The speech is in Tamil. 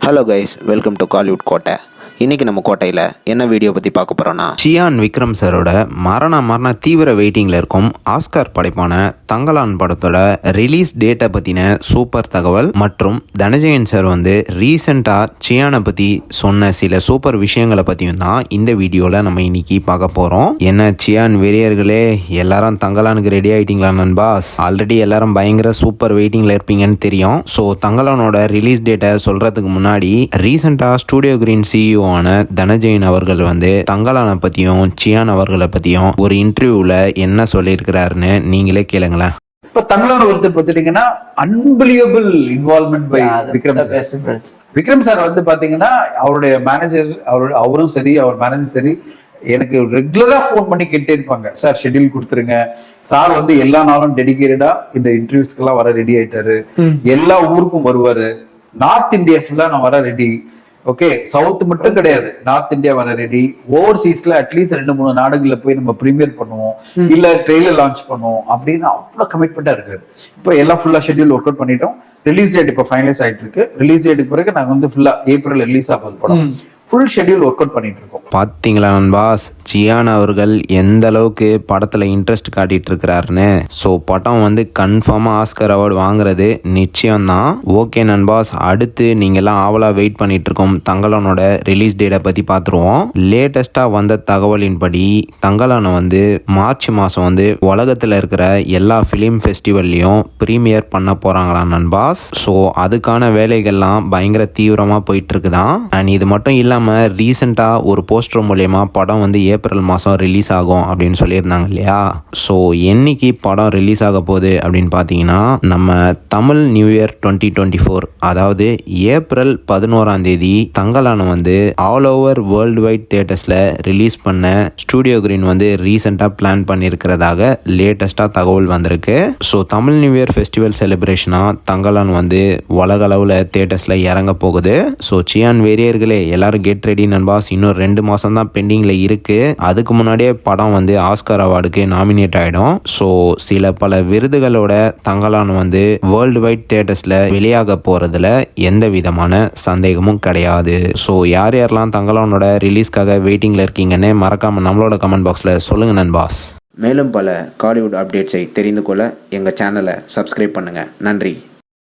Hello guys, welcome to Kollywood கோட்டை. இன்றைக்கி நம்ம கோட்டையில் என்ன வீடியோ பற்றி பார்க்க போகிறோன்னா, சியான் விக்ரம் சாரோட மரண தீவிர வெயிட்டிங்கில் இருக்கும் ஆஸ்கார் படைப்பான தங்கலான் படத்தோட ரிலீஸ் டேட்டை பற்றின சூப்பர் தகவல் மற்றும் தனஞ்சயன் சார் வந்து ரீசெண்டாக சியானை பற்றி சொன்ன சில சூப்பர் விஷயங்களை பற்றியும் தான் இந்த வீடியோவில் நம்ம இன்னைக்கு பார்க்க போகிறோம். என்ன சியான் வெறியர்களே, எல்லாரும் தங்கலானுக்கு ரெடி ஆகிட்டீங்களா நண்பாஸ்? ஆல்ரெடி எல்லாரும் பயங்கர சூப்பர் வெயிட்டிங்கில் இருப்பீங்கன்னு தெரியும். ஸோ தங்கலானோட ரிலீஸ் டேட்டை சொல்கிறதுக்கு முன்னாடி ரீசெண்டாக ஸ்டூடியோ கிரீன் சிஇஓ தனஞ்சயன் அவர்கள் வந்து தங்கலானை பத்தியும் சியான் அவர்களை பத்தியும் ஒரு இன்டர்வியூல என்ன சொல்லியிருக்கிறாருன்னு நீங்களே கேளுங்களேன். இப்ப தங்கலான ஒருத்தர் பார்த்துட்டீங்கன்னா unbelievable involvement by Vikram sir. Vikram sir வந்து பாத்தீங்கன்னா அவருடைய மேனேஜர் அவரும் சரி, அவர் மேனேஜர் சரி, எனக்கு ரெகுலரா போன் பண்ணி கேட்டே இருப்பாங்க, சார் ஷெட்யூல் கொடுத்துருங்க. சார் வந்து எல்லா நாளும் டெடிகேட்டடா இந்த இன்டர்வியூஸ்க்கு எல்லாம் வர ரெடி ஆயிட்டாரு. எல்லா ஊருக்கும் வருவாரு. நார்த் இந்தியா ஃபுல்லா நான் வர ரெடி. ஓகே, சவுத் மட்டும் கிடையாது, நார்த் இந்தியா வர ரெடி. ஓவர்சீஸ்ல அட்லீஸ்ட் 2-3 நாடுகள்ல போய் நம்ம ப்ரீமியர் பண்ணுவோம், இல்ல ட்ரெய்லர் லான்ச் பண்ணுவோம் அப்படின்னு அவ்வளவு கமிட்மெண்டா இருக்காரு. இப்போ எல்லாம் ஃபுல்லா ஷெட்யூல் ஒர்க் அவுட் பண்ணிட்டோம். ரிலீஸ் டேட் இப்போ ஃபைனலைஸ் ஆயிட்டு இருக்கு. ரிலீஸ் டேட்டுக்கு பிறகு நாங்க வந்து ஃபுல்லா ஏப்ரல் ரிலீஸ் ஆகுது படம். ஃபுல் ஷெட்யூல் ஒர்க் அவுட் பண்ணிட்டு இருக்கோம். பார்த்தீங்களா நண்பாஸ், சியான் அவர்கள் எந்த அளவுக்கு படத்தில் இன்ட்ரெஸ்ட் காட்டிட்டு இருக்கிறாருன்னு. ஸோ படம் வந்து கன்ஃபார்மாக ஆஸ்கர் அவார்டு வாங்குறது நிச்சயம்தான். ஓகே நண்பாஸ், அடுத்து நீங்கள்லாம் ஆவலாக வெயிட் பண்ணிட்டு இருக்கோம் தங்கலானோட ரிலீஸ் டேட்டை பற்றி பார்த்துருவோம். லேட்டஸ்ட்டாக வந்த தகவலின்படி தங்கலானை வந்து மார்ச் மாதம் வந்து உலகத்தில் இருக்கிற எல்லா ஃபிலிம் ஃபெஸ்டிவல்லையும் ப்ரீமியர் பண்ண போகிறாங்களாம் நண்பாஸ். ஸோ அதுக்கான வேலைகள்லாம் பயங்கர தீவிரமாக போயிட்டு இருக்குதான். அண்ட் இது மட்டும் இல்லாமல் ரீசெண்டாக ஒரு போஸ்டர் மூலயமா படம் வந்து ஏப்ரல் மாதம் ரிலீஸ் ஆகும் அப்படின்னு சொல்லியிருந்தாங்க இல்லையா? ஸோ என்னைக்கு படம் ரிலீஸ் ஆக போகுது அப்படின்னு பார்த்தீங்கன்னா, நம்ம தமிழ் நியூ இயர் 2024, அதாவது ஏப்ரல் 11 தங்கலானை வந்து ஆல் ஓவர் வேர்ல்டு வைட் தியேட்டர்ஸில் ரிலீஸ் பண்ண ஸ்டூடியோ கிரீன் வந்து ரீசெண்டாக பிளான் பண்ணியிருக்கிறதாக லேட்டஸ்ட்டாக தகவல் வந்திருக்கு. So Tamil new year festival செலிப்ரேஷனாக தங்கலான் வந்து உலக அளவில் தியேட்டர்ஸில் இறங்க போகுது. ஸோ சியான் வெறியர்களே எல்லாரும் கெட் ரெடி நண்பாஸ். இன்னும் 2 மாதம் தான் பெண்டிங்கில் இருக்குது. அதுக்கு முன்னாடியே படம் வந்து ஆஸ்கார் அவார்டுக்கு நாமினேட் ஆகிடும். ஸோ பல விருதுகளோட தங்கலான் வந்து வேர்ல்டு வைட் தியேட்டர்ஸில் வெளியாக போகிறதுல எந்த விதமான சந்தேகமும் கிடையாது. ஸோ யாரெல்லாம் தங்கலானோட ரிலீஸ்க்காக வெயிட்டிங்கில் இருக்கீங்கன்னு மறக்காமல் நம்மளோட கமெண்ட் பாக்ஸில் சொல்லுங்கள் நண்பாஸ். மேலும் பல காலிவுட் அப்டேட்ஸை தெரிந்து கொள்ள எங்கள் சேனலை சப்ஸ்கிரைப் பண்ணுங்கள். நன்றி.